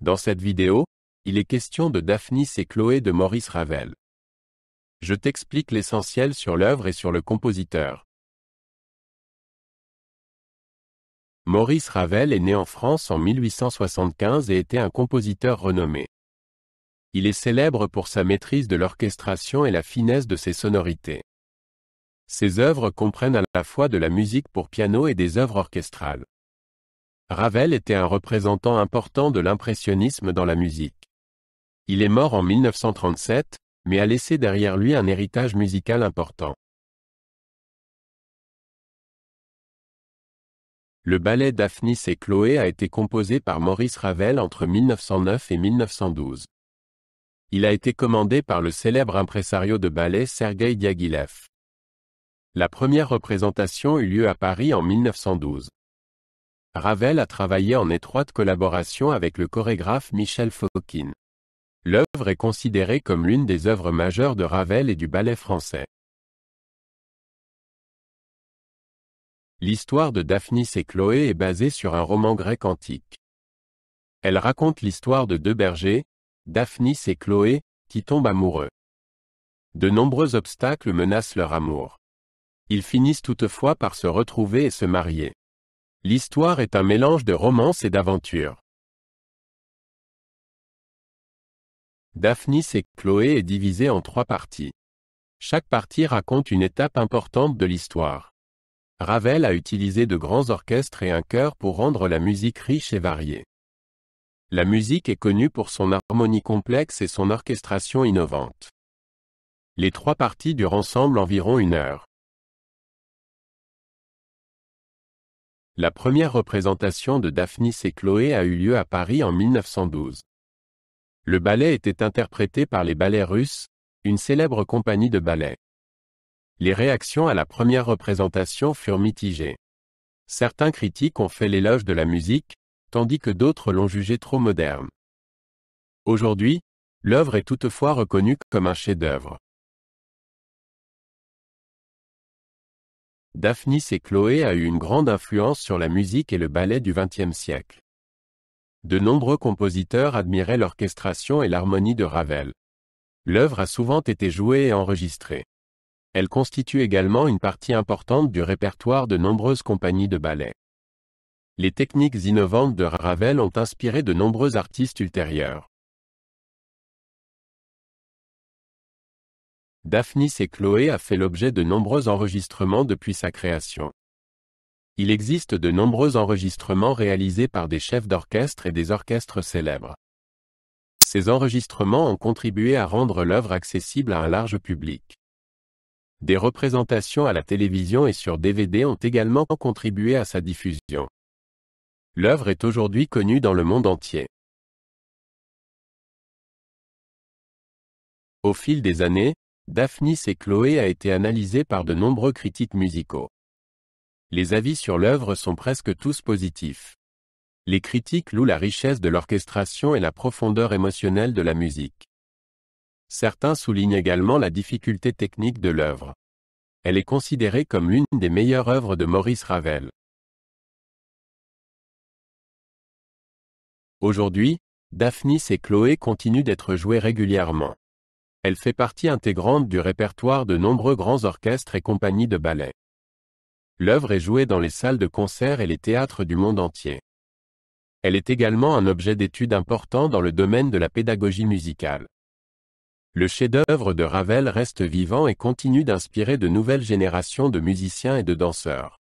Dans cette vidéo, il est question de Daphnis et Chloé de Maurice Ravel. Je t'explique l'essentiel sur l'œuvre et sur le compositeur. Maurice Ravel est né en France en 1875 et était un compositeur renommé. Il est célèbre pour sa maîtrise de l'orchestration et la finesse de ses sonorités. Ses œuvres comprennent à la fois de la musique pour piano et des œuvres orchestrales. Ravel était un représentant important de l'impressionnisme dans la musique. Il est mort en 1937, mais a laissé derrière lui un héritage musical important. Le ballet Daphnis et Chloé a été composé par Maurice Ravel entre 1909 et 1912. Il a été commandé par le célèbre impresario de ballet Sergueï Diaghilev. La première représentation eut lieu à Paris en 1912. Ravel a travaillé en étroite collaboration avec le chorégraphe Michel Fokine. L'œuvre est considérée comme l'une des œuvres majeures de Ravel et du ballet français. L'histoire de Daphnis et Chloé est basée sur un roman grec antique. Elle raconte l'histoire de deux bergers, Daphnis et Chloé, qui tombent amoureux. De nombreux obstacles menacent leur amour. Ils finissent toutefois par se retrouver et se marier. L'histoire est un mélange de romance et d'aventure. Daphnis et Chloé est divisée en 3 parties. Chaque partie raconte une étape importante de l'histoire. Ravel a utilisé de grands orchestres et un chœur pour rendre la musique riche et variée. La musique est connue pour son harmonie complexe et son orchestration innovante. Les 3 parties durent ensemble environ 1 heure. La première représentation de Daphnis et Chloé a eu lieu à Paris en 1912. Le ballet était interprété par les Ballets Russes, une célèbre compagnie de ballet. Les réactions à la première représentation furent mitigées. Certains critiques ont fait l'éloge de la musique, tandis que d'autres l'ont jugée trop moderne. Aujourd'hui, l'œuvre est toutefois reconnue comme un chef-d'œuvre. Daphnis et Chloé a eu une grande influence sur la musique et le ballet du XXe siècle. De nombreux compositeurs admiraient l'orchestration et l'harmonie de Ravel. L'œuvre a souvent été jouée et enregistrée. Elle constitue également une partie importante du répertoire de nombreuses compagnies de ballet. Les techniques innovantes de Ravel ont inspiré de nombreux artistes ultérieurs. Daphnis et Chloé a fait l'objet de nombreux enregistrements depuis sa création. Il existe de nombreux enregistrements réalisés par des chefs d'orchestre et des orchestres célèbres. Ces enregistrements ont contribué à rendre l'œuvre accessible à un large public. Des représentations à la télévision et sur DVD ont également contribué à sa diffusion. L'œuvre est aujourd'hui connue dans le monde entier. Au fil des années, Daphnis et Chloé a été analysée par de nombreux critiques musicaux. Les avis sur l'œuvre sont presque tous positifs. Les critiques louent la richesse de l'orchestration et la profondeur émotionnelle de la musique. Certains soulignent également la difficulté technique de l'œuvre. Elle est considérée comme l'une des meilleures œuvres de Maurice Ravel. Aujourd'hui, Daphnis et Chloé continuent d'être jouées régulièrement. Elle fait partie intégrante du répertoire de nombreux grands orchestres et compagnies de ballet. L'œuvre est jouée dans les salles de concert et les théâtres du monde entier. Elle est également un objet d'étude important dans le domaine de la pédagogie musicale. Le chef-d'œuvre de Ravel reste vivant et continue d'inspirer de nouvelles générations de musiciens et de danseurs.